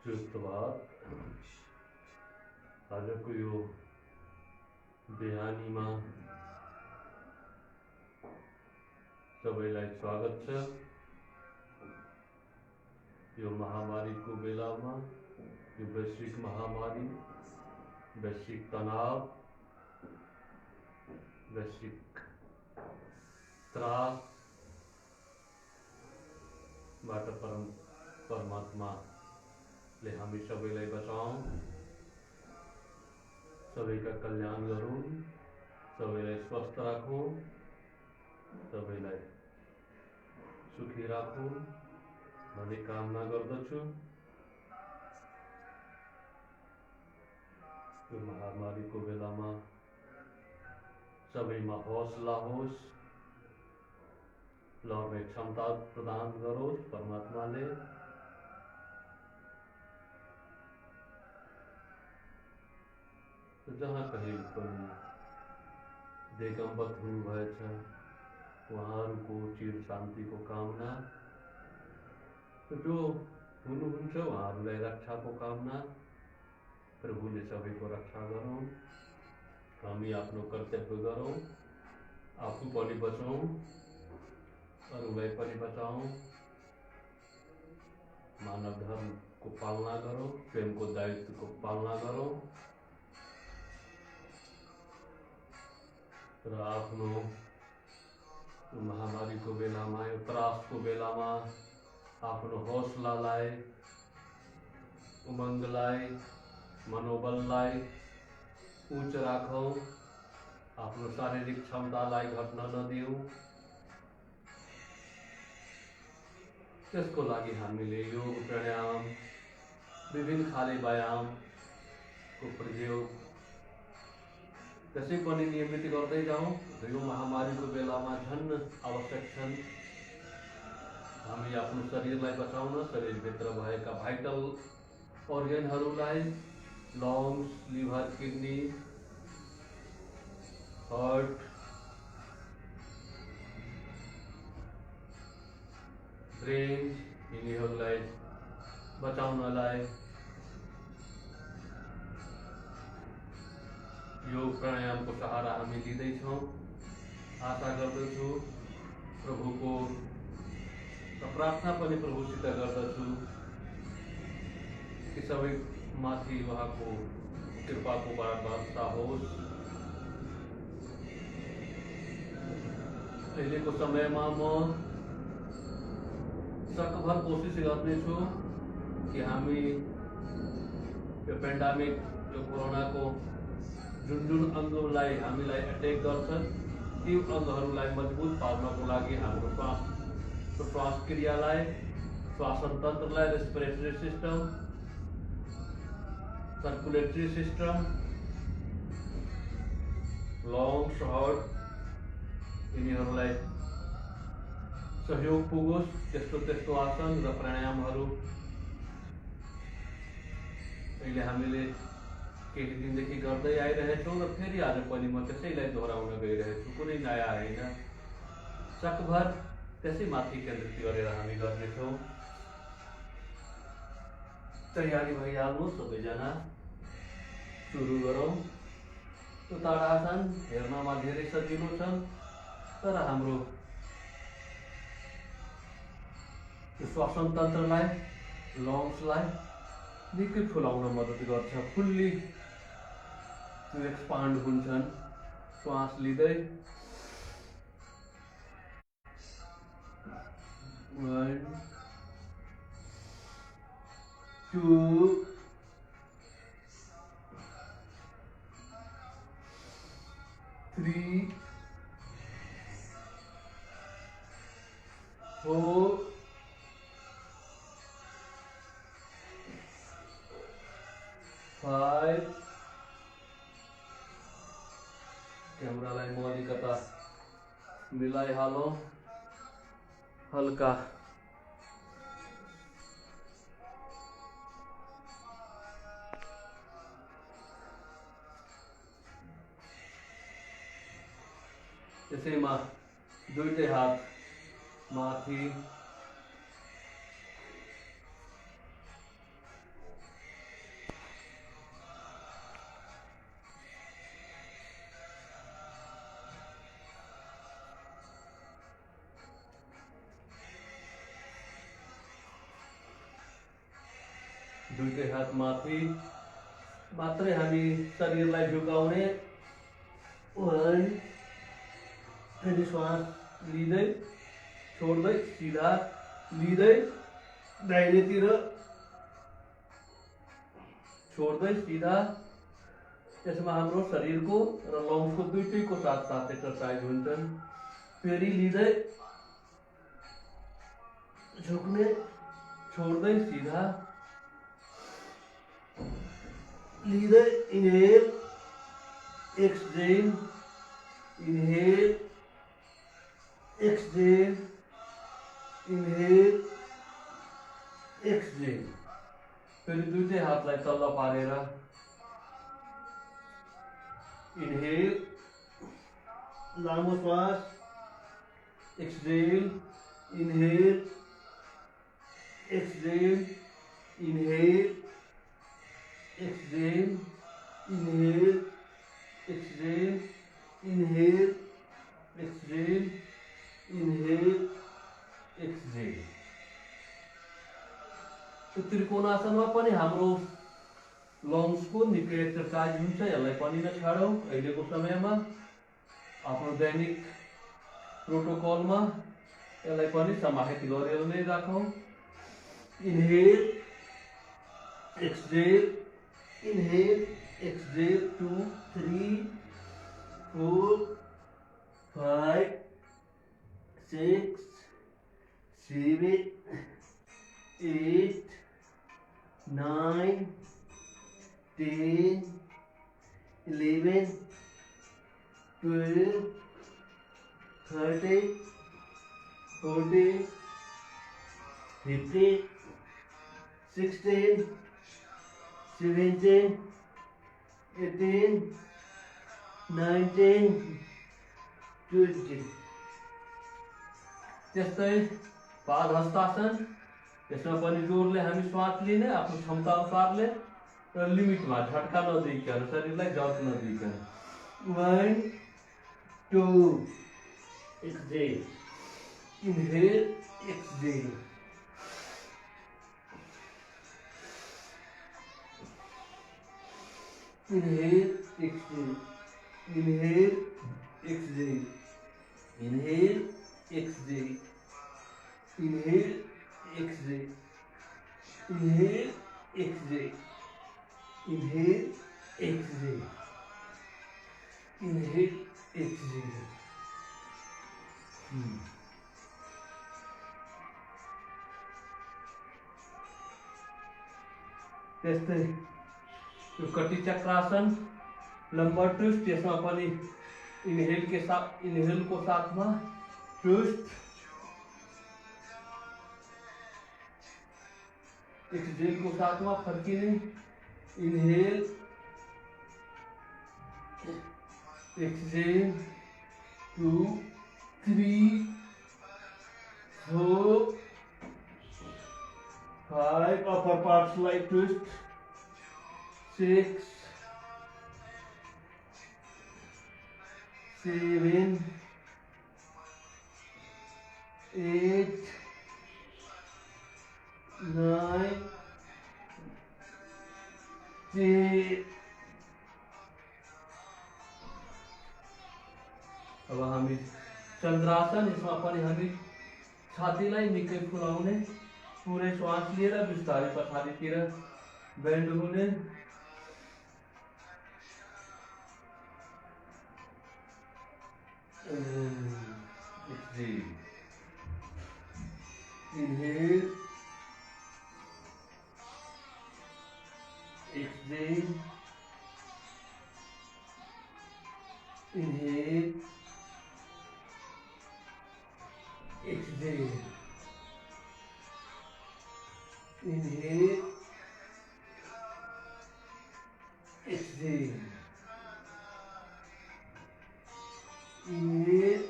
सुप्रभात। आजको यो बिहानीमा सबैलाई स्वागत छ। यो महामारीको बेलामा, यो वैश्विक महामारी, वैश्विक तनाव, वैश्विक त्रासबाट परमात्माले हामी सबैलाई बचाउँ, सबैका कल्याण गरौँ, सबैलाई स्वस्थ राखौँ, सबैलाई सुखी राखौँ भन्ने कामना गर्दछु। यो महामारीको बेलामा सबैमा हौसला होस्, लड्ने क्षमता प्रदान गरोस् परमात्माले। जहाँ कहीं पनि दिगम्बत हुनुभएछ उहाँहरूको चिर शान्तिको कामना, जो हुनुहुन्छ उहाँहरूलाई रक्षाको कामना। प्रभुले सबैको रक्षा गरौँ, हामी आफ्नो कर्तव्य गरौँ, आफू पनि बचौँ, अरूलाई पनि बचाऊँ, मानव धर्मको पालना गरौँ, स्वयंको दायित्वको पालना गरौँ र आफ्नो महामारीको बेलामा, यो त्रासको बेलामा आफ्नो हौसलालाई, उमङ्गलाई, मनोबललाई उच्च राखौँ, आफ्नो शारीरिक क्षमतालाई घट्न नदिऊँ। त्यसको लागि हामीले योग, प्राणायाम, विभिन्न खाले व्यायामको प्रयोग त्यसै पनि नियमित गर्दै जाउँ। यो महामारीको बेलामा झन् आवश्यक छन्। हामी आफ्नो शरीरलाई बचाउन, शरीरभित्र भएका भाइटल अर्गनहरूलाई, lungs, liver, kidney, heart, brain, यिनीहरूलाई बचाउनलाई योग प्राणायामको सहारा हामी लिँदैछौँ। आशा गर्दछु प्रभुको प्रार्थना पनि प्रभुसित गर्दछु कि सबै माथि उहाँको कृपाको वर्षा होस्। अहिलेको समयमा म सकभर कोसिस गर्नेछु कि हामी यो पेन्डामिक, यो कोरोनाको जुन अङ्गलाई हामीलाई एटेक गर्छन् ती अङ्गहरूलाई मजबुत पार्नको लागि हाम्रो श्वास क्रियालाई, श्वासन तन्त्रलाई, respiratory system, circulatory system, lungs, heart, यिनीहरूलाई सहयोग पुगोस्। त्यस्तो आसन र प्राणायामहरू अहिले हामीले केही दिनदेखि गर्दै आइरहेछौँ र फेरि आज पनि म त्यसैलाई दोहोऱ्याउन गइरहेछु। कुनै नयाँ होइन, सकभर त्यसै माथि केन्द्रित गरेर हामी गर्नेछौँ। तयारी भइहाल्नु, सबैजना सुरु गरौँ। त्यो ताडासन हेर्नमा धेरै सजिलो छन्, तर हाम्रो श्वासन तन्त्रलाई, लङ्सलाई निकै फुलाउन मद्दत गर्छ। फुल्ली एक्सपान्ड हुन्छन् श्वास लिँदै। 1 2 3 4 5 क्यामेरालाई म अलिकता मिलाइहालौँ हल्का। त्यसैमा दुईटै हात माथि दुईटै हात माथि मात्रै हामी शरीरलाई झुकाउने। फेरि श्वास लिँदै छोड्दै सिधा लिँदै दाहिनेतिर छोड्दै सिधा। त्यसमा हाम्रो शरीरको र लङ्सको दुईटैको साथ साथ एक्सर्साइज हुन्छन्। फेरि लिँदै झुक्ने छोड्दै सिधा लिँदै inhale exhale inhale exhale inhale exhale. फेरि दुईटै हातलाई तल्लो पारेर इनहेल लामो श्वास exhale inhale exhale inhale exhale inhale exhale inhale exhale inhale exhale. त्रिकोणासनमा पनि हाम्रो लङ्सको निकै एक्सर्साइज हुन्छ। यसलाई पनि नछाडौँ। अहिलेको समयमा आफ्नो दैनिक प्रोटोकलमा यसलाई पनि समाहित गरेर नै राखौँ। Inhale exhale inhale exhale 2 3 4 5 6 7 8 9 10 11 12 13 14 15 16 17 18 19 20। त्यस्तै पाद हस्तासन। यसमा पनि जोडले हामी श्वास लिने आफ्नो क्षमता अनुसारले र लिमिटमा झट्का नदिइकन शरीरलाई जर्क नदिइकन। 1 2 exhale inhale exhale inhale exhale inhale exhale inhale exhale inhale exhale inhale exhale inhale exhale inhale exhale. त्यस्तै यो कटी चक्रासन लम्बर ट्विस्ट। यसमा पनि इनहेल को साथमा ट्विस्ट एक्सहेल को साथमा फर्किने। Inhale exhale 2 3 4 5 upper part slide twist 6 7 8 9 10। अब हामी चन्द्रासन। यसमा पनि हामी छातीलाई निकै फुलाउने। पुरै श्वास लिएर बिस्तारै पछाडितिर बेन्ड हुने। Inhale exhale inhale exhale inhale exhale inhale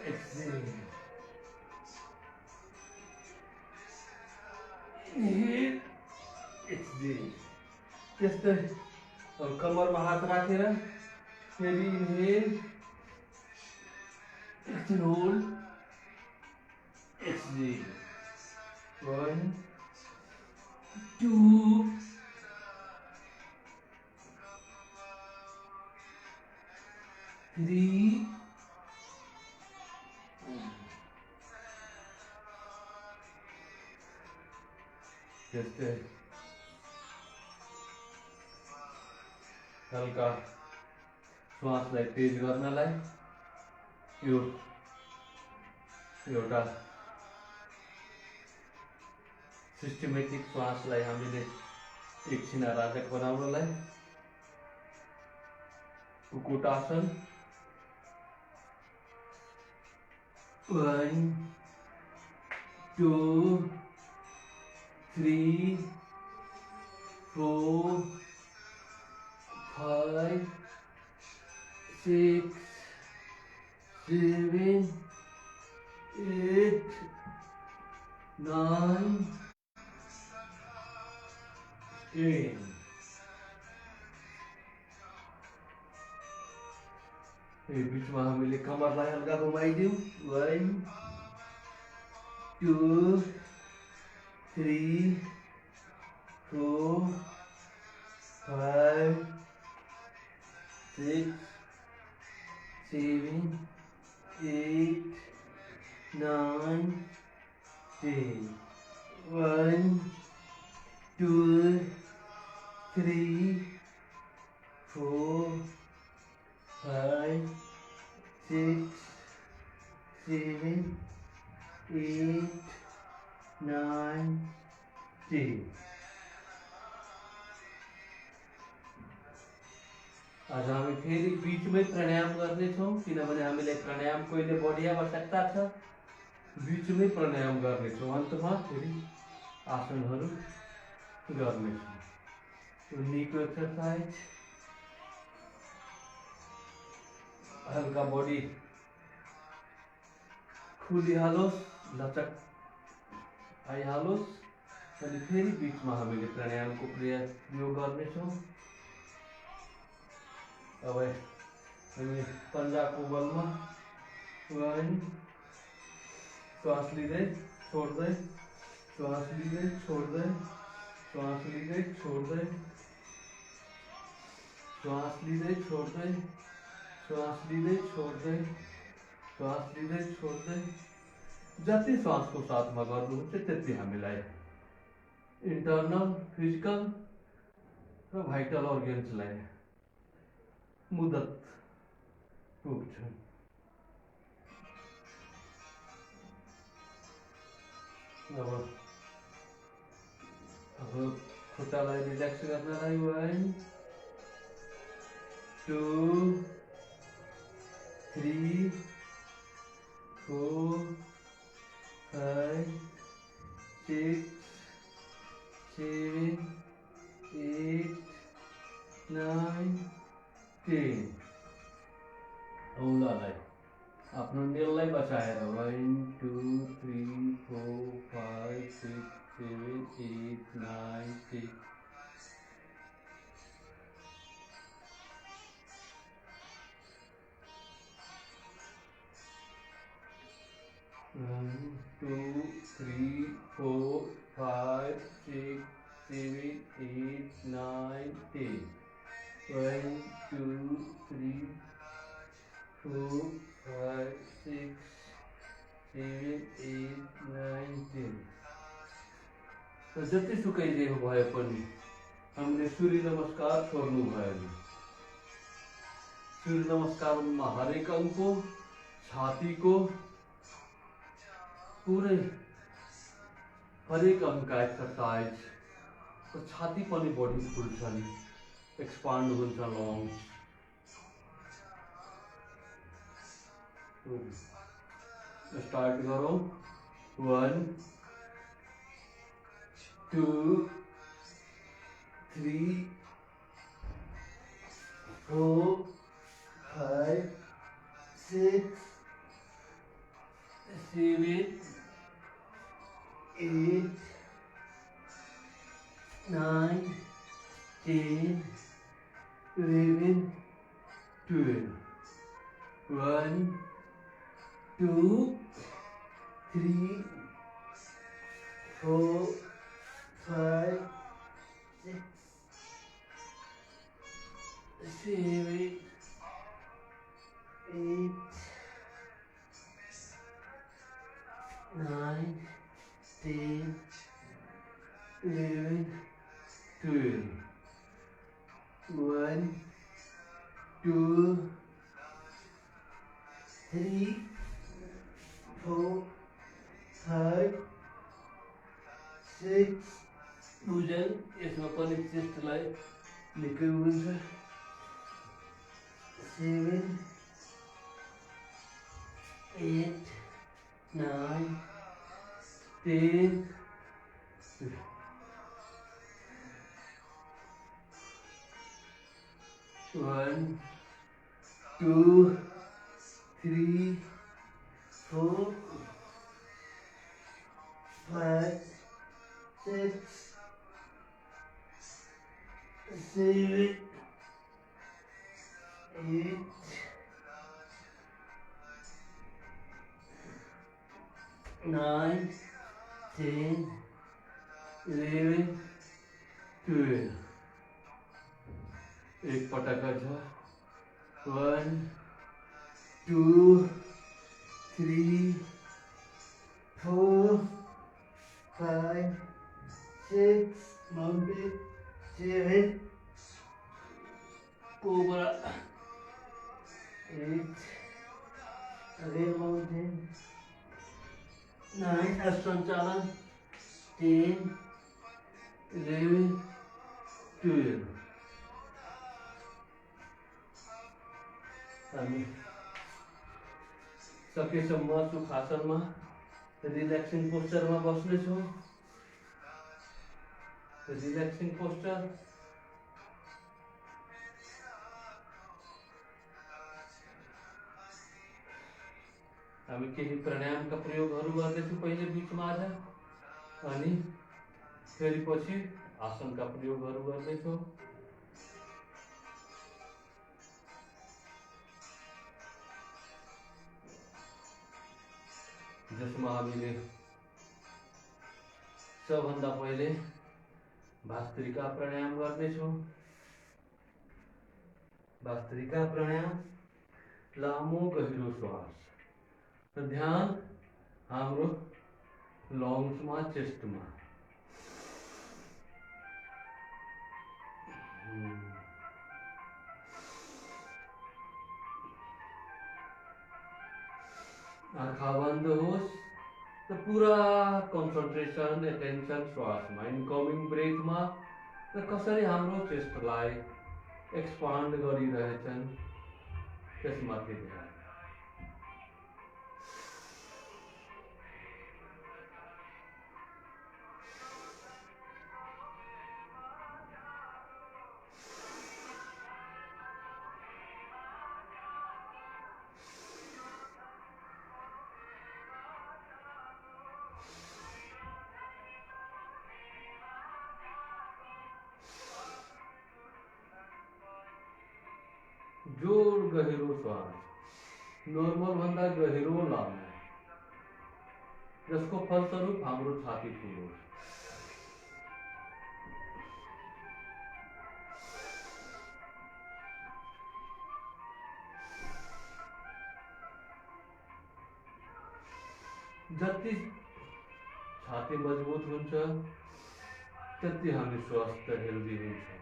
exhale inhale exhale. त्यस्तै कमरमा हात राखेर फेरि इनहेल एक्सहेल होल्ड एक्सहेल 1, 2, 3, जस्तै हल्का श्वासलाई तेज गर्नलाई यो एउटा सिस्टमेटिक श्वासलाई हामीले एकछिन अराजक बनाउनलाई कुकुटासन 1, 2, 3, 4, 5, 6, 7, 8, 9, 10. बीचमा हामीले कमरलाई हल्का घुमाइदिउँ 1, 2, 3, 4, 5, 6, 7, 8, 9, 10. 1, 2, 3, 4, 5, 6, 7, 8, 9, 10. आज हामी फेरि बीचमै प्राणायाम गर्नेछौँ किनभने हामीले प्राणायामको अहिले बढी आवश्यकता छ। बीचमै प्राणायाम गर्नेछौँ, अन्तमा फेरि आसनहरू गर्नेछौँ। नीको एक्सरसाइज, हल्का बॉडी खुलिहालोस्, लचक आइहालोस् अनि फेरि बीचमा हामीले प्राणायामको प्रयोग गर्नेछौँ। अब हामी पन्जाको बलमा 1, श्वास लिँदै छोड्दै, श्वास लिँदै छोड्दै, श्वास लिँदै छोड्दै, श्वास लिँदै छोड्दै, श्वास लिँदै छोड्दै, श्वास लिँदै छोड्दै, जति श्वासको साथमा गर्नुहुन्छ त्यति हामीलाई इन्टर्नल, फिजिकल र भाइटल अर्गन्सलाई मद्दत पुग्छ। अब खुट्टालाई रिल्याक्स गर्नलाई 1, 2, 3, 4, 5, 6, 7, 8, 9, 10. औँलालाई आफ्नो नेललाई बचाएर 1, 2, 3, 4, 5, 6, 7, 8, 9, 10. 1, 2, 3, 4, 5, 6, 7, 8, 9, 10. 1, 2, 3, 4, 5, 6, 7, 8, 9, 10. र जतिसुकै जे भए पनि हामीले सूर्य नमस्कार छोड्नु भएन। सूर्य नमस्कारमा हरेक अङ्गको, छातीको, पुरै हरेक अङ्गका एक्सरसाइज, र छाती पनि बढी खुल्छ नि, एक्सपान्ड हुन्छ लङ्स। स्टार्ट गरौँ 1, 2, 3, 4, 5, 6, 7, 8, 9, 10, 11, 12. 1, 2, 3, 4, 5, 6, 7, 8, 9, 10, 11, 12. 1, 2, 3, 4, 5, 6. भुजन यसमा पनि चेस्टलाई निकै हुन्छ. 7, 8, 9, 10. 1, 2, 3, 4, 5, 6, 7, 8, 9, 10, 11, 12. एक पटक छ. 1, 2, 3, 4, 5, 6, mountain, 7, cobra, 8, again mountain, 9, Ashtanchalan, 10, 11, 12. हामी सकेसम्म सुखासनमा रिल्याक्सिङ पोस्चरमा बस्नेछौँ. Relaxing posture. हामी केही प्राणायामका प्रयोगहरू गर्दैछौँ पहिले बिचमा आज, अनि फेरि पछि आसनका प्रयोगहरू गर्दैछौँ. जसमा हामीले सबभन्दा पहिले भास्त्रिका प्राणायाम गर्नेछौँ. भास्त्रिका प्राणायाम लामो गहिरो श्वास र ध्यान हाम्रो लङ्समा, चेस्टमा. आँखा बन्द होस् र पुरा कन्सन्ट्रेसन, एटेन्सन श्वासमा, इनकमिङ ब्रेथमा र कसरी हाम्रो चेस्टलाई एक्सपान्ड गरिरहेछन् त्यसमाथि ध्यान. जोड गहिरो श्वास, नर्मल भन्दा गहिरो लाग्ने, जसको फलस्वरूप हाम्रो छाती फुलोस्. जति छाती मजबुत हुन्छ त्यति हामी स्वस्थ, हेल्दी हुन्छौँ.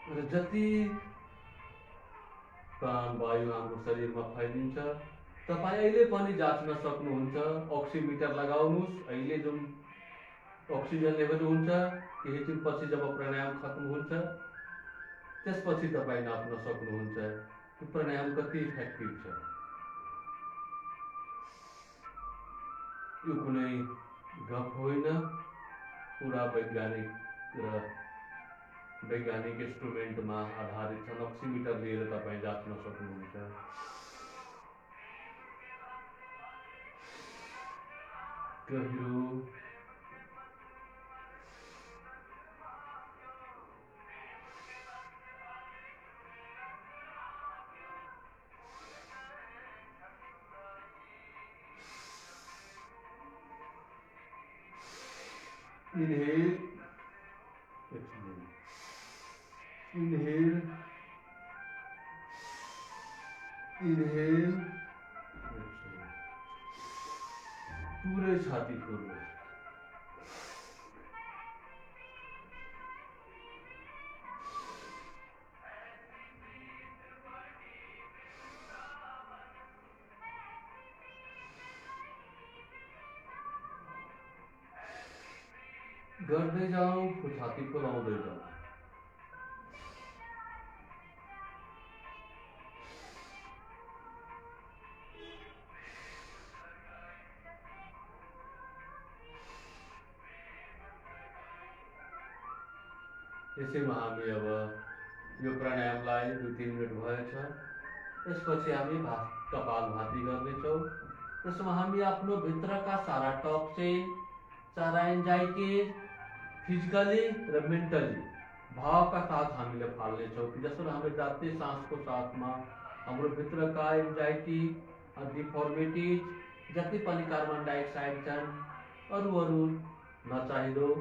र जति प्राणवायु हाम्रो शरीरमा फैलिन्छ, तपाईँ अहिले पनि जाँच्न सक्नुहुन्छ. अक्सिमिटर लगाउनुहोस्. अहिले जुन अक्सिजन लेभल हुन्छ, केही दिनपछि जब प्राणायाम खत्म हुन्छ त्यसपछि तपाईँ नाप्न सक्नुहुन्छ कि प्राणायाम कति इफेक्टिभ छ. यो कुनै गफ होइन, पुरा वैज्ञानिक इन्स्ट्रुमेन्टमा आधारित छन्. अक्सिमिटर लिएर तपाईँ जाँच्न सक्नुहुन्छ. गहिरो Inhale, exhale. Inhale, exhale. पूरे छाती खोलो। गर्दै जाओ, छाती फुलाउँदै जाओ। यसैमा हामी अब यो प्राणायामलाई 2-3 मिनट भएछ। यसपछि हामी कपालभाति गर्नेछौँ। त्यसमा हामी आफ्नो भित्रका सारा टक्सिन, सारा एन्जाइटी, फिजिकली र मेन्टली भावका साथ हामीले फाल्नेछौँ कि जसरी हामीले जाते सासको साथमा हाम्रो भित्रका एन्जाइटी, डिफर्मिटिज, जति पनि कार्बन डाइअक्साइड छन्, अरू नचाहिँदो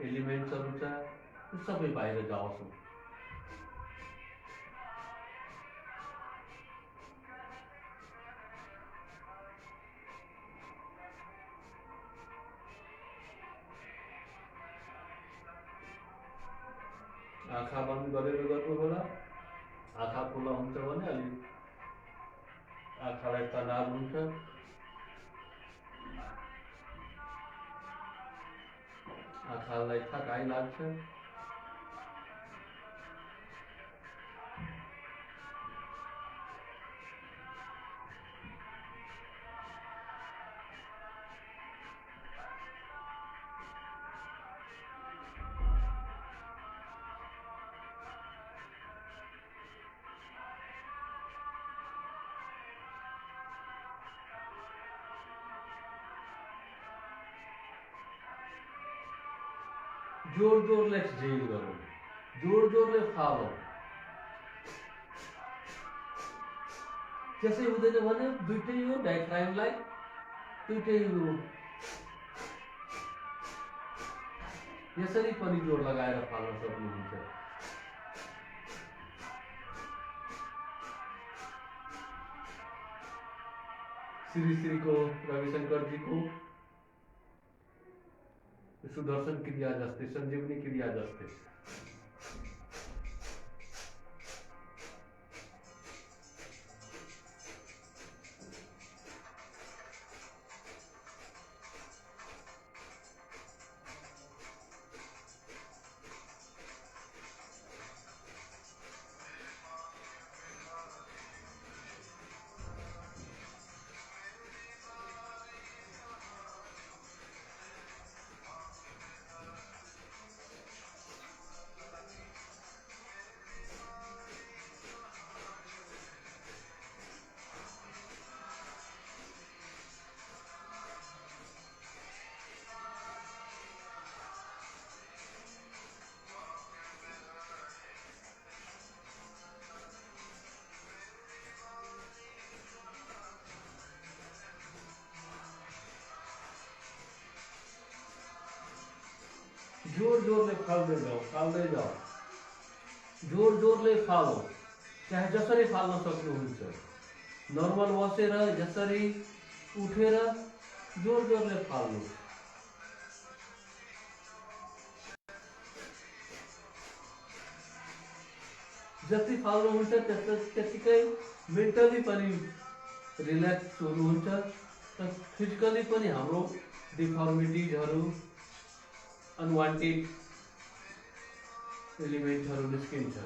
एलिमेन्ट्सहरू छ, त्यो सबै बाहिर जाओस्। आँखा बन्द गरेर गर्नुहोला। आँखा खुला हुन्छ भने अलि आँखालाई तनाव हुन्छ। आँखालाई थकाइ लाग्छ। जोर-जोरले एक्सहेल गरौँ, जोर-जोरले फालौँ। त्यसै हुँदैन भने दुईटै हो, डायफ्रामलाई दुईटै हो। यसरी पनि जोर लगाएर फाल्न सक्नुहुन्छ। श्री रविशंकरजीको सुदर्शन क्रिया जस्तै, संजीवनी क्रिया जस्तै जोर-जोरले फाल्दै जाऊ, जोर-जोरले फालो। चाहे जसरी फाल्न सक्नुहुन्छ, नर्मल बसेर जसरी उठेर जोर-जोरले फाल्नु। जति फाल्नुहुन्छ त्यतिकै मेन्टली पनि रिल्याक्स हुनुहुन्छ, फिजिकली पनि हाम्रो डिफर्मिटिजहरू, अनवान्टेड एलिमेन्टहरू निस्किन्छ।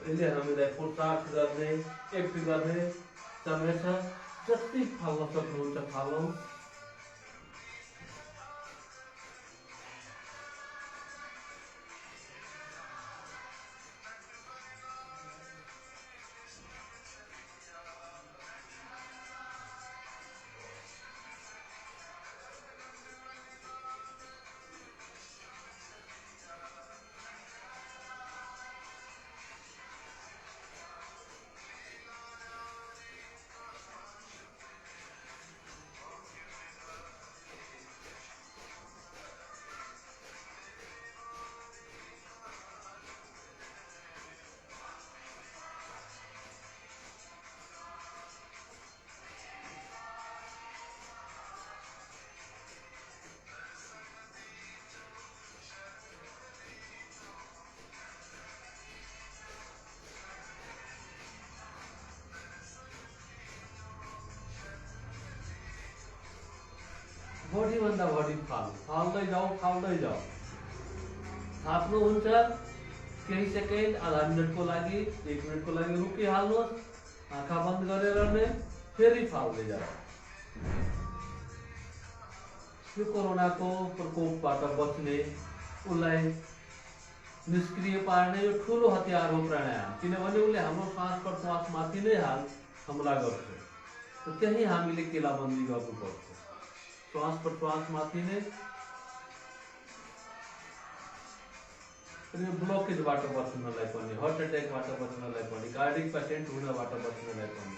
यसले हामीलाई पुरुषार्थ गर्ने, एक्ट गर्ने समय छ। जति फाल्न सक्नुहुन्छ फालौँ। बढीभन्दा बढी फाल्दै जाऊ। थाप्नुहुन्छ केही सेकेन्ड, आधा मिनटको लागि, 1 मिनटको लागि रोकिहाल्नुहोस्, आँखा बन्द गरेर नै फेरि फाल्दै जाऊ। यो कोरोनाको प्रकोपबाट बच्ने, उसलाई निष्क्रिय पार्ने यो ठुलो हतियार हो प्राणायाम, किनभने उसले हाम्रो श्वास प्रश्वासमाथि नै हमला गर्छ। र त्यही हामीले किलाबन्दी गर्नुपर्छ। श्वास प्रश्वासमाथि नै ब्लकेजबाट बच्नलाई पनि, हार्ट एट्याकबाट बच्नलाई पनि, कार्डिक पेसेन्ट हुनबाट बच्नलाई पनि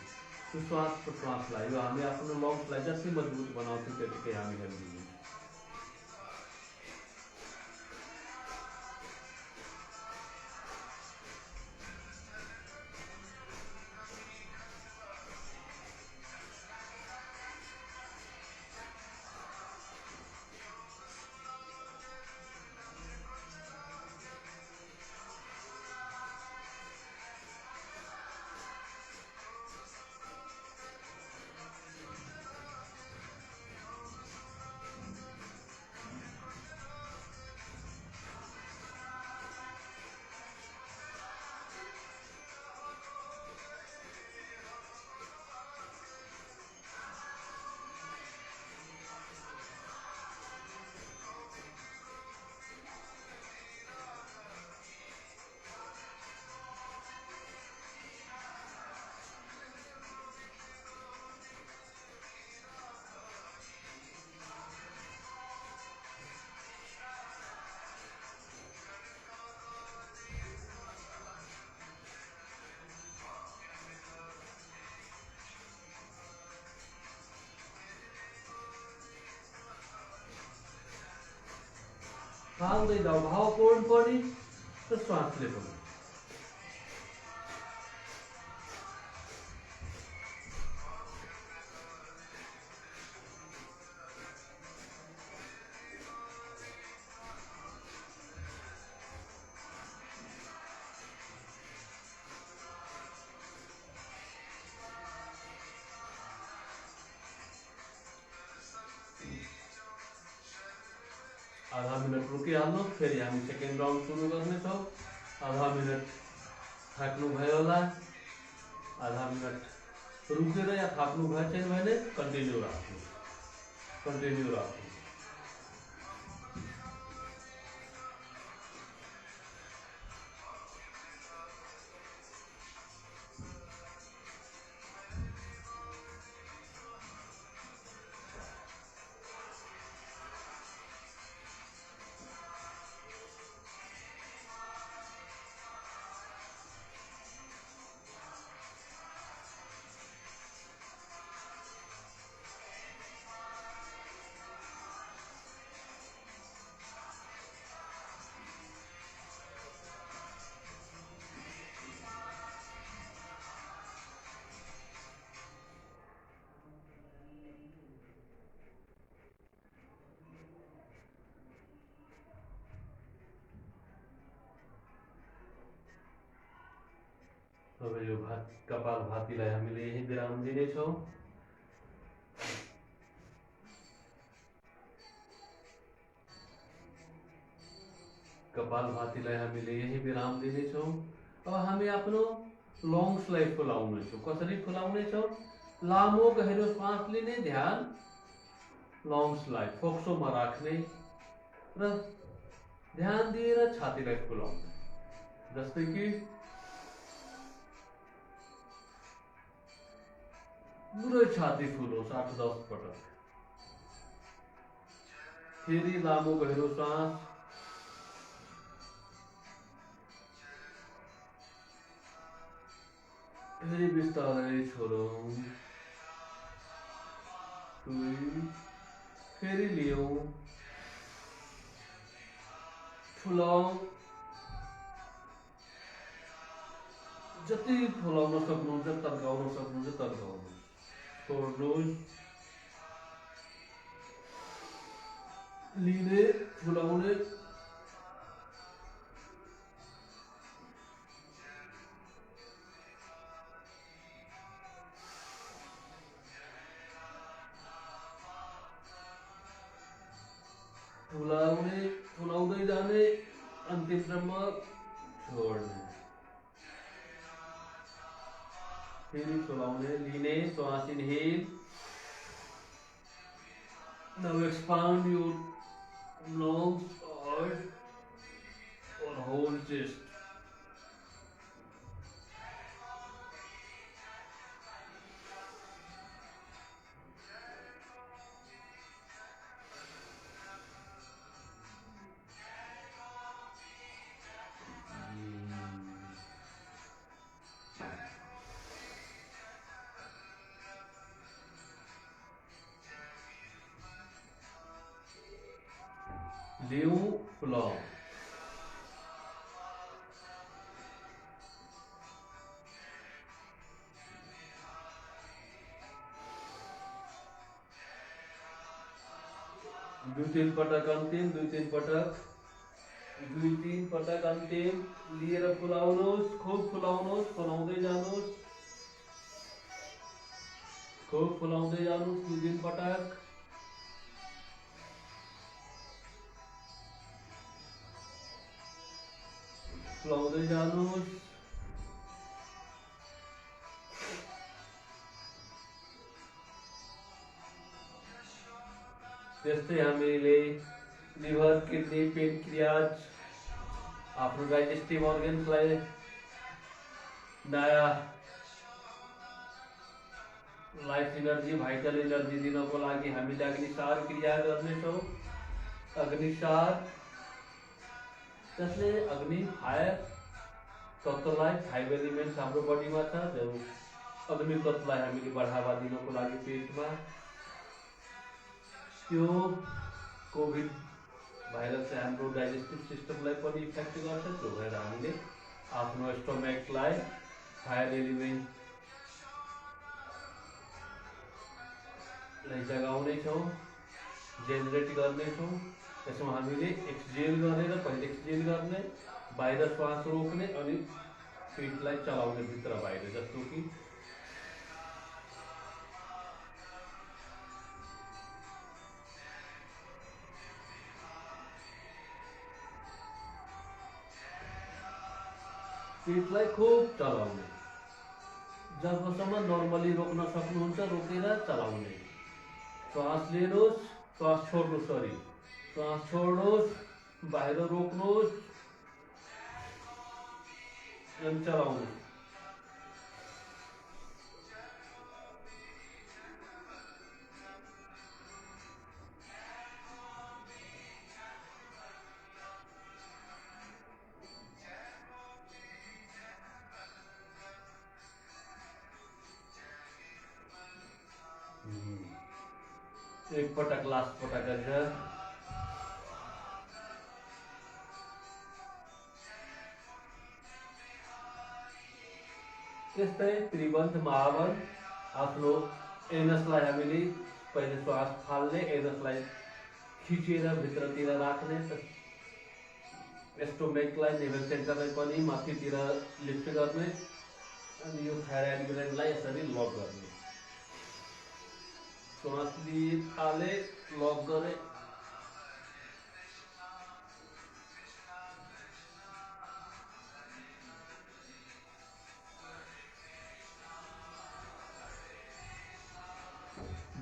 यो श्वास प्रश्वासलाई, यो हामी आफ्नो लङ्सलाई जति मजबुत बनाउँछौँ त्यतिकै हामी हेल्दी हुन्छौँ। फाल्दै जाऊ, भावपूर्ण पनि र श्वासले पनि। आधा मिनट रोकिहाल्नु, फेरि हामी सेकेन्ड राउन्ड सुरु गर्नेछौँ। आधा मिनट थाक्नुभयो होला, आधा मिनट रुकेर या थाक्नु भएको छैन भने कन्टिन्यू राख्नु। अब यो कपालभातीलाई हामीले यही विराम दिनेछौँ। कपालभातीलाई हामीले यही विराम दिनेछौँ। अब हामी आफ्नो लङ्सलाई फुलाउनेछौँ। कसरी फुलाउनेछौँ? लामो गहिरो श्वास लिने, ध्यान लङ्सलाई फोक्सोमा राख्ने र ध्यान दिएर छातीलाई फुलाउने। जस्तै कि पुरै छाती फुलोस् 8-10 पटक। फेरि लामो गहिरो श्वास, फेरि बिस्तारै छोडौँ, 2, फेरि लियौँ, फुलाउँ, जति फुलाउन सक्नुहुन्छ तर्काउन सक्नुहुन्छ तर्काउनुहोस्, छोड्नुहोस्, लिने फुलाउने, फुलाउने, फुलाउँदै जाने, अन्तिमसम्म छोड्ने, फेरि फुलाउने, लिने श्वास inhale, now expand your lungs or whole chest. लियौँ, फुलाऊँ, दुई-तीन पटक अन्तिम, दुई-तीन पटक अन्तिम, लिएर फुलाउनुहोस्, खुब फुलाउनुहोस्, फुलाउँदै जानुहोस्, खुब फुलाउँदै जानुहोस्, 2-3 पटक, फुलाउँदै जानुहोस्। त्यस्तै हामीले लिभर, किडनी, पेनक्रियाज, आफ्नो डाइजेस्टिभ अर्गन्सलाई नयाँ लाइफ इनर्जी, भाइटल इनर्जी दिनको लागि हामीले अग्निसार क्रिया गर्नेछौँ। अग्निसार जसले अग्नि, फायर तत्त्वलाई, 5 एलिमेन्ट्स हाम्रो बडीमा छ, जो अग्नि तत्त्वलाई हामीले बढावा दिनको लागि पेटमा त्यो कोभिड भाइरसले हाम्रो डाइजेस्टिभ सिस्टमलाई पनि इफेक्ट गर्छ। त्यो भएर हामीले आफ्नो स्टोमेकलाई फायर एलिमेन्टलाई जगाउनेछौँ, जेनेरेट गर्नेछौँ। त्यसमा हामीले एक्सजेल गरेर, पहिले एक्सजेल गर्ने, बाहिर श्वास रोक्ने अनि पेटलाई चलाउने भित्र बाहिर, जस्तो कि पेटलाई खुब चलाउने, जबसम्म नर्मली रोक्न सक्नुहुन्छ रोकेर चलाउने। श्वास लिनुहोस्, श्वास छोड्नुहोस्, सरी श्वास छोड्नुहोस्, बाहिर रोक्नुहोस् अनि चलाउनुहोस्। एक पटक, लास्ट पटक गरेर त्यस्तै त्रिबन्ध, महाबन्ध, आफ्नो एनसलाई हामीले पहिले श्वास फाल्ने, एनसलाई खिचेर भित्रतिर राख्ने, स्टोमेकलाई, नेभल सेन्टरलाई पनि माथितिर लिफ्ट गर्ने अनि यो थाइरोइड ग्ल्यान्डलाई यसरी लक गर्ने। श्वास लिए थाले, लक गरे,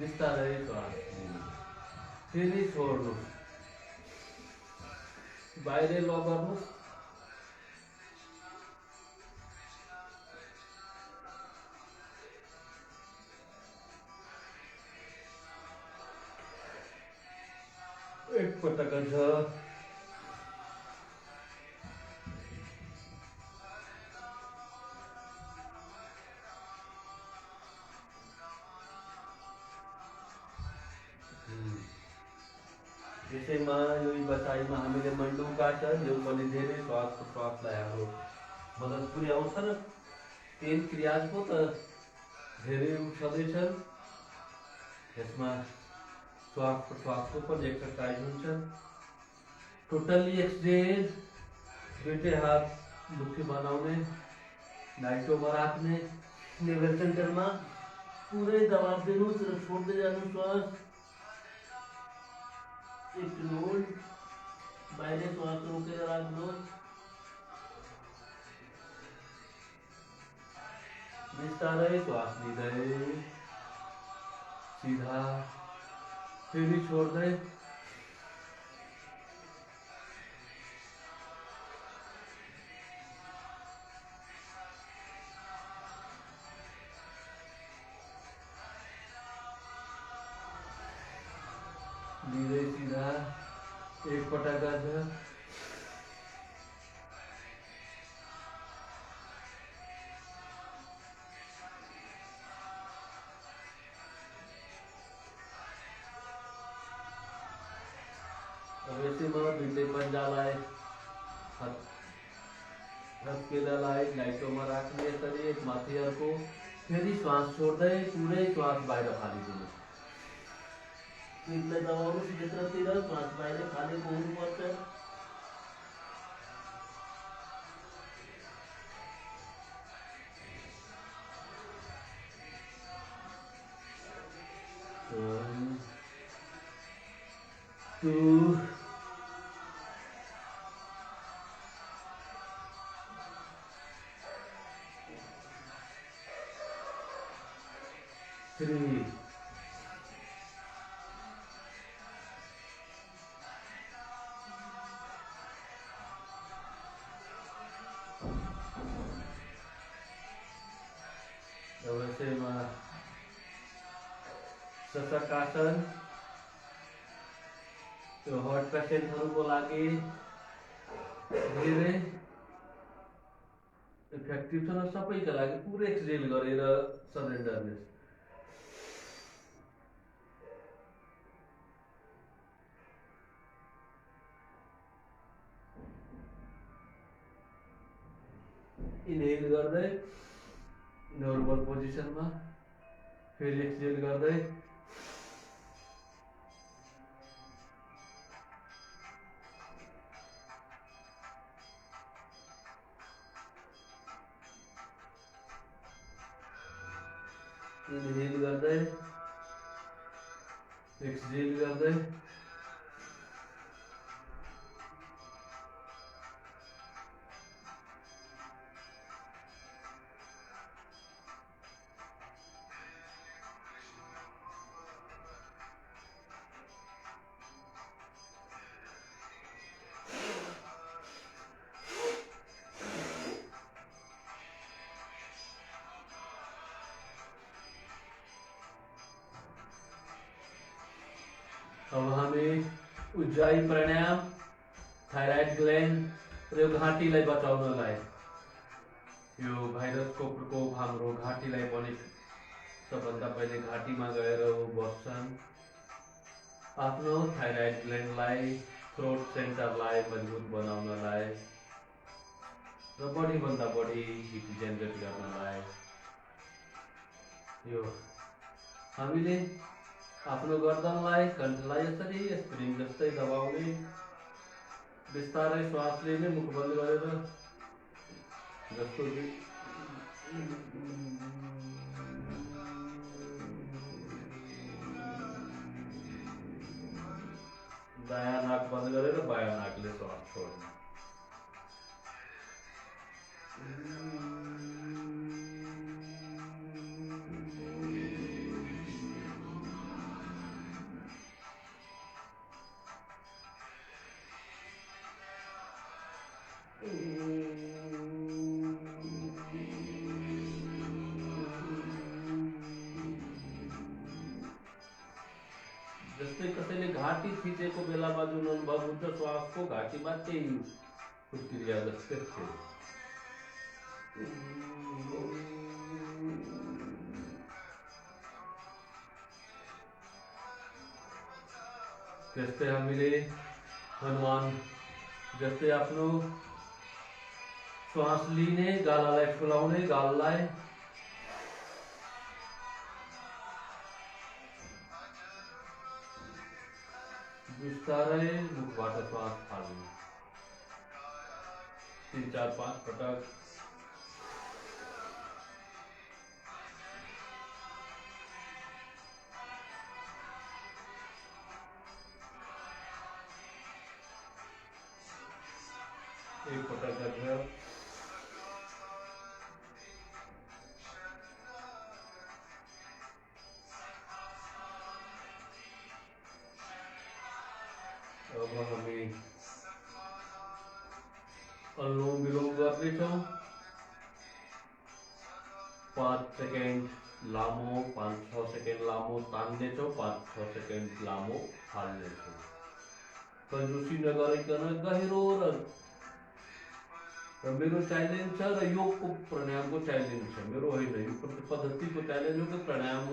बिस्तारै श्वास लिनु, फेरि छोड्नु, बाहिरै ल गर्नु। एकपटक अझ यसैमा यो बसाइमा हामीले मण्डुका छ, यो पनि धेरै श्वास प्रश्वासलाई हाम्रो मद्दत पुर्याउँछ र पेन क्रियाजको त धेरै छँदैछन्। यसमा श्वास प्रश्वासको पनि एक्सरसाइज हुन्छ। टोटल्ली एक्सहेल, दुईटै हात मुठी बनाउने, नाइटोमा राख्ने, नेभर सेन्टरमा पुरै दबाब दिनुहोस् र छोड्दै जानु श्वास। एक होल्ड, बाहिर श्वास रोकेर राख्नुहोस्। बिस्तारै श्वास लिँदै सिधा, फेरि छोड्दै। लिँदै सिधा, एकपटक अझ। अब यसैमा दुईटै पन्जालाई हत्केलालाई नाइटोमा राख्ने, यसरी एक माथि अर्को, फेरि श्वास छोड्दै पुरै श्वास बाहिर फालिदिनु। पिठलाई दबाउनुहोस् भित्रतिर, श्वास बाहिर फालेको हुनुपर्छ। One, two, three, अवश्यमा शशकासन, त्यो हार्ट पेसेन्टहरूको लागि धेरै इफेक्टिभ छ र सबैका लागि पुरै एक्सहेल गरेर सरेन्डरनेस। इनहेल गर्दै नर्मल पोजिसनमा, फेरि एक्सहेल गर्दै इनहेल गर्दै एक्सहेल गर्दै अब हामी उज्जाई प्राणायाम, थाइराइड ग्ल्यान्ड र घाँटीलाई बचाउनलाई, यो भाइरसको प्रकोप हाम्रो घाँटीलाई पनि सबभन्दा पहिले घाँटीमा गएर बस्छन्। आफ्नो थाइराइड ग्ल्यान्डलाई, थ्रोट सेन्टरलाई मजबुत बनाउनलाई र बढीभन्दा बढी हिट जेनेरेट गर्नलाई यो हामीले आफ्नो गर्दनलाई, कण्ठलाई यसरी स्प्रिङ जस्तै दबाउने, बिस्तारै श्वास लिने मुख बन्द गरेर, जस्तो दायाँ नाक बन्द गरेर बायाँ नाकले श्वास छोड्ने। जस्तै कसैले घाँटी थिचेको बेलामा जुन अनुभव हुन्छ श्वासको घाँटीमा त्यही प्रक्रिया जस्तै थियो। त्यस्तै हामीले हनुमान जस्तै आफ्नो श्वास लिने, गालालाई फुलाउने, गाललाई बिस्तारै मुखबाट श्वास फाल्ने 3, 4, 5 पटक। एक पटक गरेर अब हामी अनुलोम विलोम गर्नेछौँ। 5 सेकेन्ड लामो, 5-6 सेकेन्ड लामो तान्नेछौँ, 5-6 सेकेन्ड लामो फाल्नेछौँ। कंजूसी नगरिकन गहिरो र मेरो च्यालेन्ज छ र योगको प्राणायामको च्यालेन्ज छ, मेरो होइन, यो पद्धतिको च्यालेन्ज हो कि प्राणायाम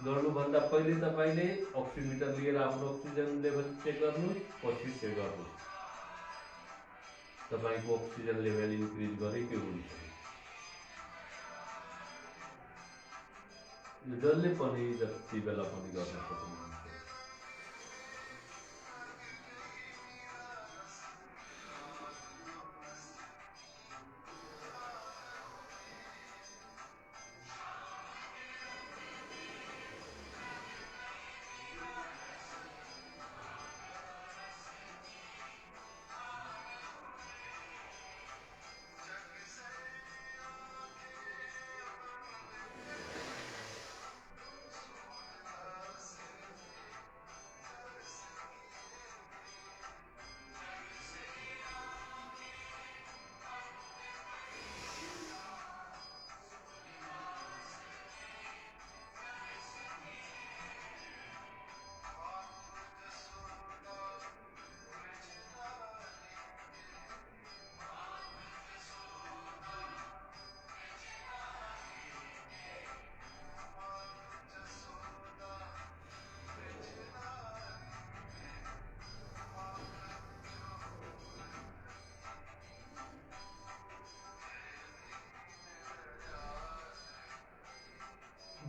गर्नुभन्दा पहिले तपाईँले अक्सिमिटर लिएर आफ्नो अक्सिजन लेभल चेक गर्नुहोस्, पछि चेक गर्नुहोस् तपाईँको अक्सिजन लेभल इन्क्रिज गरेकै हुन्छ। यो जसले पनि जति बेला पनि गर्न सक्नुहुन्छ।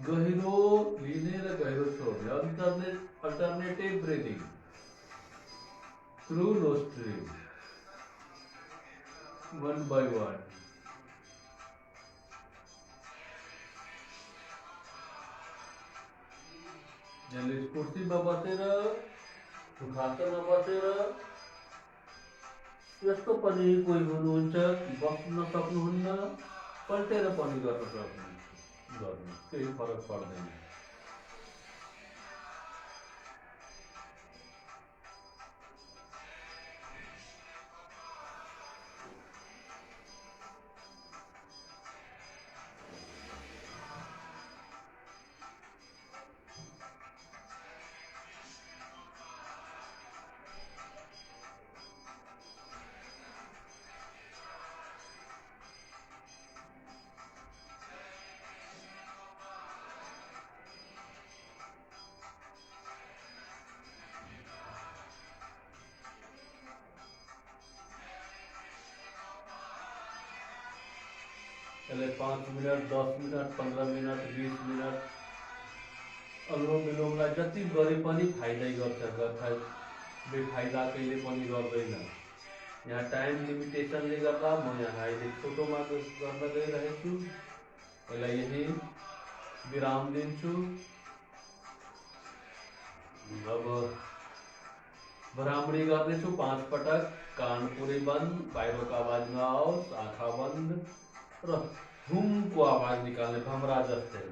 गहिरो लिने र गहिरो छोड्ने, alternative breathing through nostril 1 by 1। जसले स्फूर्तिमा बसेर सुखासनमा बसेर, यस्तो पनि कोही हुनुहुन्छ बस्न सक्नुहुन्न, पल्टेर पनि गर्न सक्नुहुन्छ, गर्नु केही फरक पर्दैन। पहले 5 मिनट, 10 मिनट, 15 मिनट, 20 मिनट अनुलोम विलोमलाई जति गरे पनि फाइदै गर्छ, बेफाइदा कहिले पनि गर्दैन। यहाँ टाइम लिमिटेसनले गर्दा म यहाँ अहिले छोटोमा गर्न गइरहेको छु। यसलाई यही विराम दिन्छु। अब भ्रामरी गर्नेछु 5 पटक। कान पुरै बन्द, बाहिरको आवाज नआओस्, आँखा बन्द र हुमको आवाज निकाल्ने भमरा जस्तै।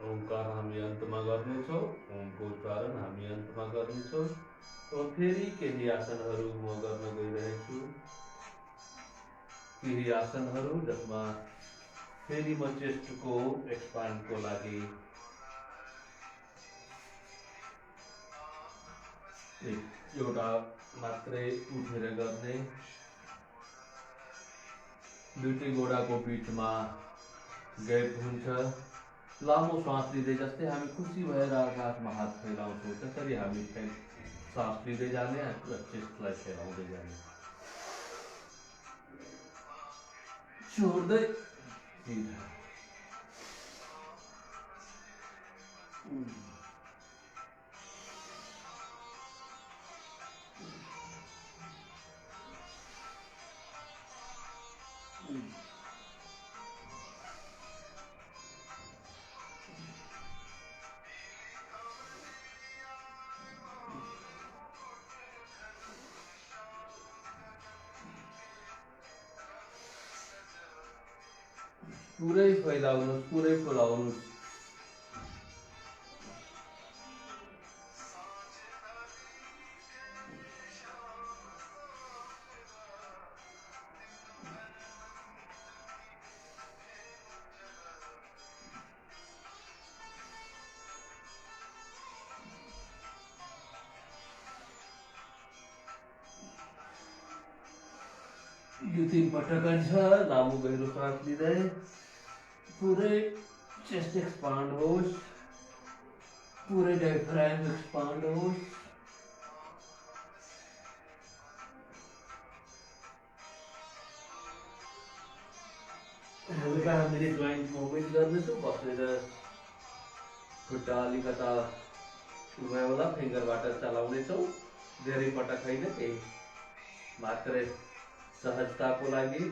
ओंकार हामी अन्तमा गर्नेछौँ, ओमको उच्चारण हामी अन्तमा गर्नेछौँ। फेरि केही आसनहरू म गर्न गइरहेछु। केही आसनहरू जसमा फेरि म चेस्टको एक्सपान्डको लागि एउटा मात्रै उठेर गर्ने, दुईटै गोडाको बिचमा ग्याप हुन्छ। लामो सास लिँदै जस्तै हामी खुसी भएर आकाशमा हात फैलाउँछौँ त्यसरी हामी सास लिँदै जाने र चेस्टलाई फैलाउँदै जाने, छोड्दै सिधा। पुरै फैलाउनुहोस्, पुरै फुलाउनुहोस्। यो 3 पटक छ। लामो गहिरो सास लिँदै पुरै चेस्ट एक्सपान्ड होस्, पुरै डायफ्राम एक्सपान्ड होस्। हल्का हामीले जोइन्ट मुभमेन्ट गर्नेछौँ। बसेर खुट्टा अलिकता उभ्याउला फिङ्गरबाट चलाउनेछौँ। धेरै पटक होइन, केही मात्रै सहजताको लागि।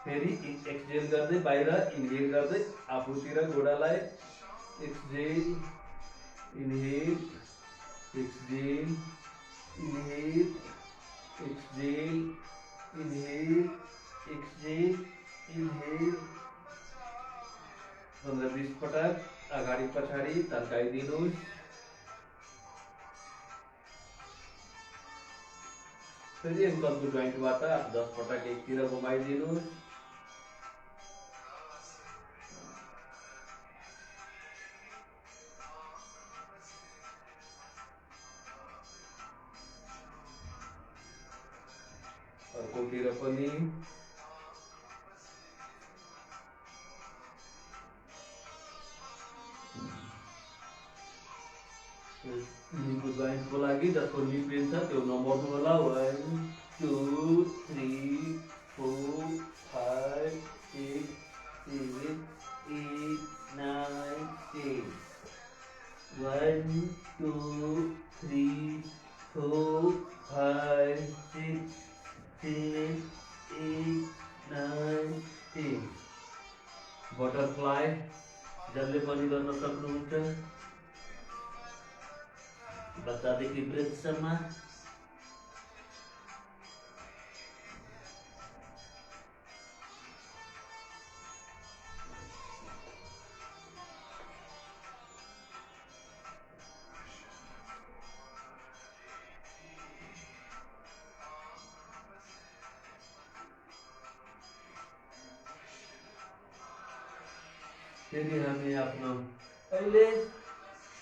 फेरि एक्सजेल गर्दै बाहिर, इन्हेल गर्दै आफूतिर गोडालाई एक्सजेल, इन्हेल, एक्सजेल, इन्हेल, एक्सजेल, इन्हेल, एक्सजेल, इन्हेल। 15-20 पटक अगाडि पछाडि तन्काइदिनुहोस्। फेरि एङ्कलको जोइन्टबाट 10 पटक एकतिर घुमाइदिनुहोस्। अर्कोतिर पनि निको जोइन्टको लागि जसको नि पेन छ त्यो नमर्नु होला। 1 2 3 4 5 6 7 8 9 10। 1 2 3 4 5 6 7 8 9 10। बटरफ्लाई जसले पनि गर्न सक्नुहुन्छ। बच्चादेखि वृद्धसम्म। फेरि हामी आफ्नो अहिले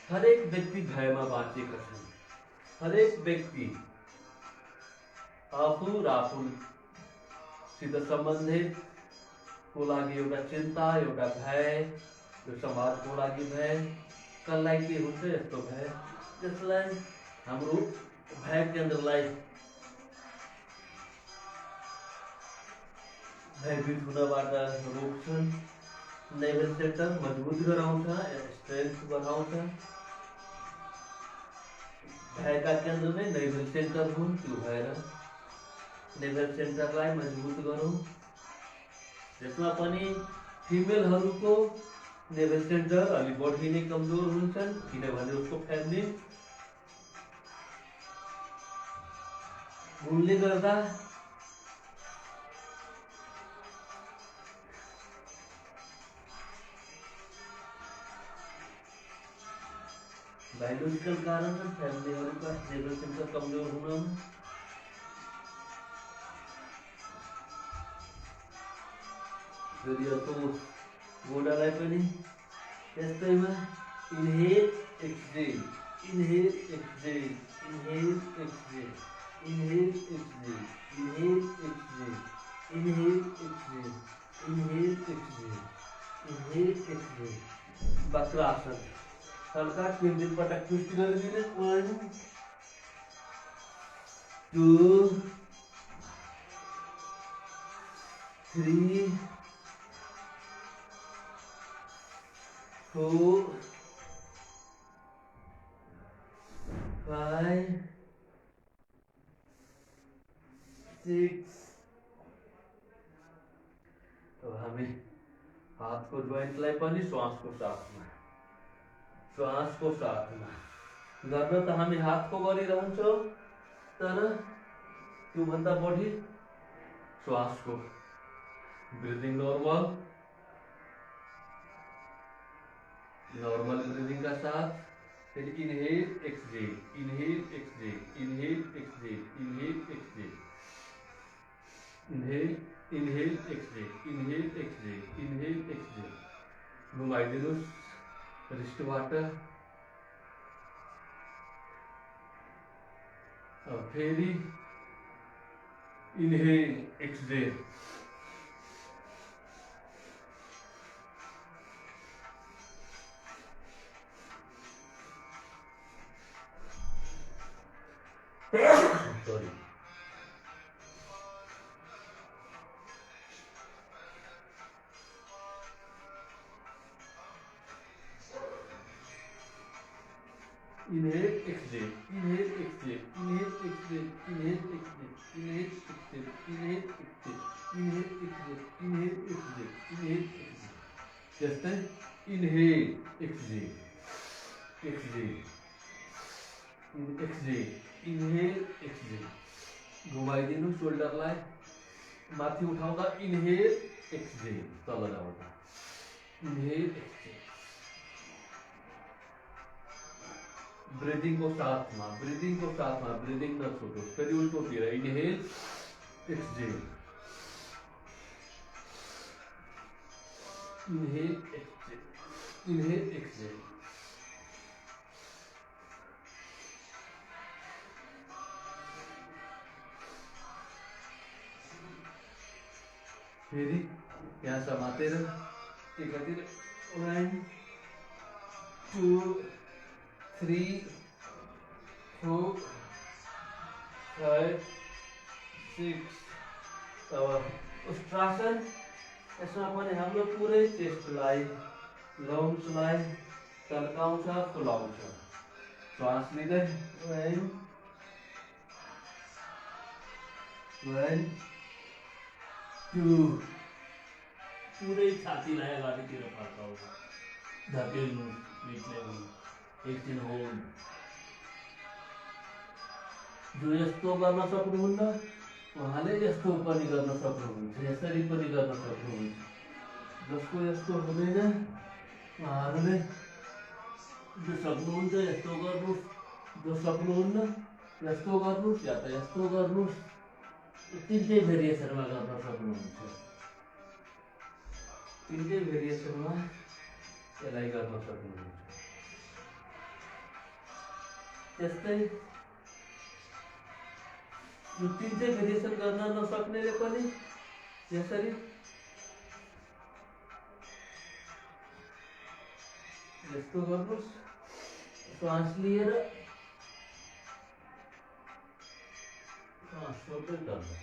हरेक व्यक्ति भयमा बाँचेका छन्। हरेक व्यक्ति आफू र आफूसित सम्बन्धित को लागि एउटा चिन्ता, एउटा भय, यो समाजको लागि भय, कसलाई के हुन्छ यस्तो भय, त्यसलाई हाम्रो भय केन्द्रलाई भयभीत हुनबाट रोक्छन्। नेभल सेन्टर मजबुत गराउँछ, स्ट्रेन्थ बढाउँछ। भयका केन्द्र नै नेभल सेन्टर हुन्। त्यो भएर नेभल सेन्टरलाई मजबुत गरौँ। त्यसमा पनि फिमेलहरूको नेभल सेन्टर अलि बढी नै कमजोर हुन्छन्, किनभने उसको फेमिनिन गुणले गर्दा बायोलोजिकल कारण छन् फ्यामिलीहरूका जेनरेसनका कमजोर हुन। फेरि अर्को गोडालाई पनि त्यस्तैमा inhale exhale, inhale exhale, inhale exhale, inhale exhale, inhale exhale, inhale exhale, inhale exhale, inhale exhale. वक्रासन हल्का 3 पटक ट्विस्ट गरिदिनुहोस्। 1 2 3 4 5 6। अब हामी हातको जोइन्टलाई पनि श्वासको साथमा गर्न त हामी हातको गरिरहन्छौँ, तर त्योभन्दा बढी श्वासको ब्रिदिङ नॉर्मल ब्रीदिंग का साथ फिर inhale exhale, inhale exhale, inhale exhale, inhale exhale, inhale inhale exhale, inhale exhale, inhale exhale. घुमाइदिनुहोस् रिस्टबाट। अब फेरि inhale exhale, sorry inhale exhale, inhale exhale, inhale exhale, inhale exhale, inhale exhale, inhale exhale, inhale exhale, inhale exhale, inhale exhale. जस्तै inhale exhale, exhale, exhale, inhale exhale. घुमाइदिनु शोल्डरलाई, माथि उठाउँदा inhale exhale, तल ल्याउँदा इनहेल एक्सहेल। ब्रीदिंग को साथमा, breathing को साथमा, ब्रीदिंग न छोड़ो। फिर उल्टोतिर inhale exhale, inhale exhale, inhale exhale. फेरि यहाँ समातेर एकातिर 1 2 3 4 5 6। अब उष्ट्रासन, यसमा पनि हाम्रो पुरै चेस्टलाई, लङ्सलाई तन्काउँछ, फुलाउँछ। श्वास लिँदै 1 2 पुरै छातीलाई अगाडितिर फर्काउनु, धकेल्नु पिठले। एकछिन होल्ड। जो यस्तो गर्न सक्नुहुन्न उहाँले यस्तो पनि गर्न सक्नुहुन्छ, यसरी पनि गर्न सक्नुहुन्छ। जसको यस्तो हुँदैन उहाँहरूले जो सक्नुहुन्छ यस्तो गर्नुहोस्, जो सक्नुहुन्न यस्तो गर्नुहोस्, या त यस्तो गर्नुहोस्। तिनटै भेरिएसनमा गर्न सक्नुहुन्छ, तिनटै भेरिएसनमा यसलाई गर्न सक्नुहुन्छ। त्यस्तै यो तिनटै भेरिएसन गर्न नसक्नेले पनि यसरी यस्तो गर्नुहोस्, श्वास लिएर श्वास छोड्दै गर्नु।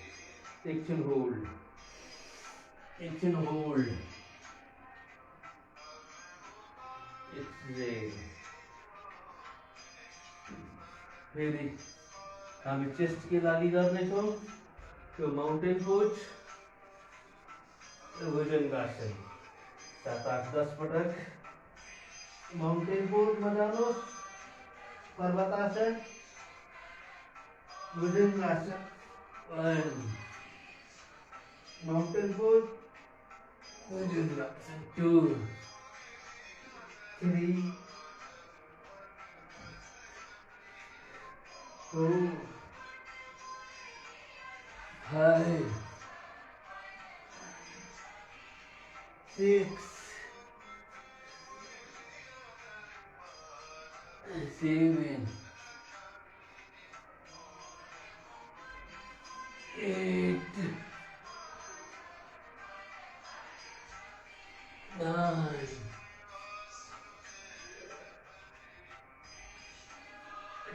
एकछिन होल्ड, एकछिन होल्ड, एक्सहेल। फेरि हामी चेस्ट के लागि गर्नेछौँ, त्यो माउन्टेन पोज, भुजङ्गासन 7 8 10 पटक माउन्टेन पोजमा जानुहोस्। पर्वतासन, भुजङ्गासन, माउन्टेन पोज, भुजङ्गासन 2 3 4, 5, 6, 7, 8, 9,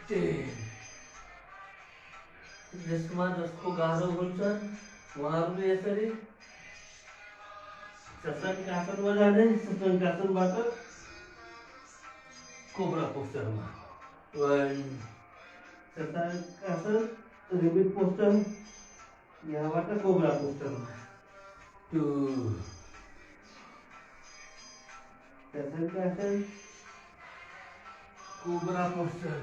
10. जसमा जसको गाह्रो हुन्छ उहाँहरूले यसरी शशंकासनमा जाने, शशंकासनबाट कोब्रा पोस्चरमा 1, शशंकासन रिपिट पोस्चर, यहाँबाट कोब्रा पोस्चरमा 2, शशंकासन cobra posture,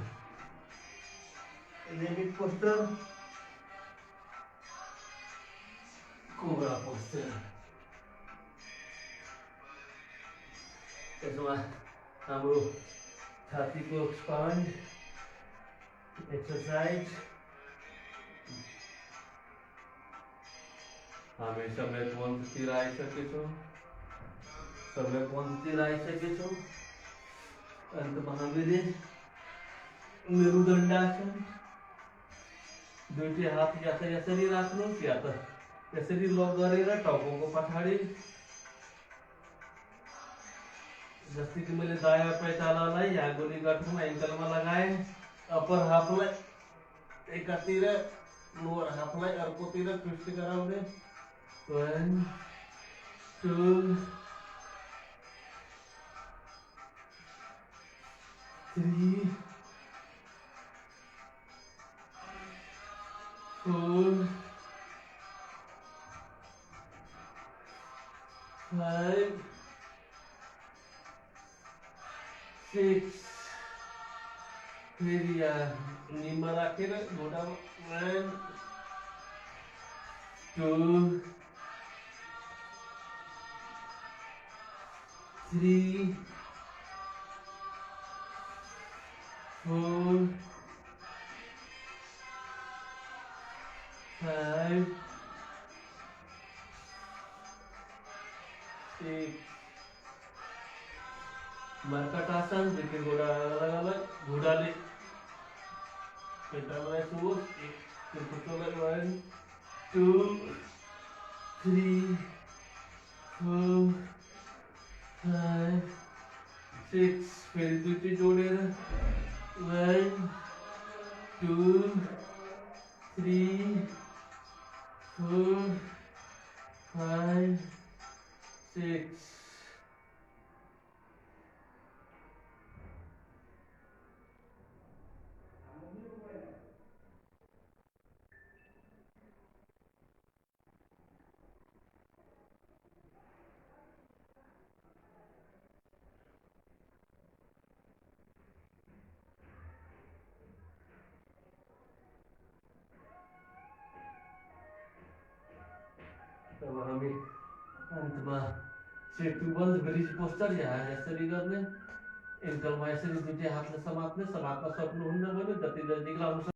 repeat posture, cobra posture. त्यसमा हाम्रो छातीको एक्सपान्ड एक्सरसाइज हामी समय पन्चतिर आइसकेछौँ, अन्तमा हामीले मेरुदण्डासन, दुईटै हात या त यसरी राख्नुहोस् या त यसरी लक गरेर टाउकोको पछाडि, जस्तै कि मैले दायाँ पैतालालाई या गोली गाँठमा एङ्कलमा लगाएँ, अप्पर हाफलाई एकातिर, लोअर हाफलाई अर्कोतिर ट्विस्ट गराउँदै 1, 2, 3, 4, 5, 6, फेरि निमा राखेर घुँडामा 1, 2, 3, 4, 5, 6, मर्कटासन, दुईटै घुँडा अलग-अलग, घुँडाले पेटालाई छुओस्, खुट्टोलाई 1, 2, 3, 4, 5, 6, फेरि दुईटै जोडेर 1, 2, 3, 4, 5, 6. अब हामी अन्तमा सेतुबल ब्रिज पोस्चर यहाँ यसरी गर्ने, एङ्कलमा यसरी दुईटै हातले समात्ने, समात्न सक्नुहुन्न भने जति नजिक लाउनु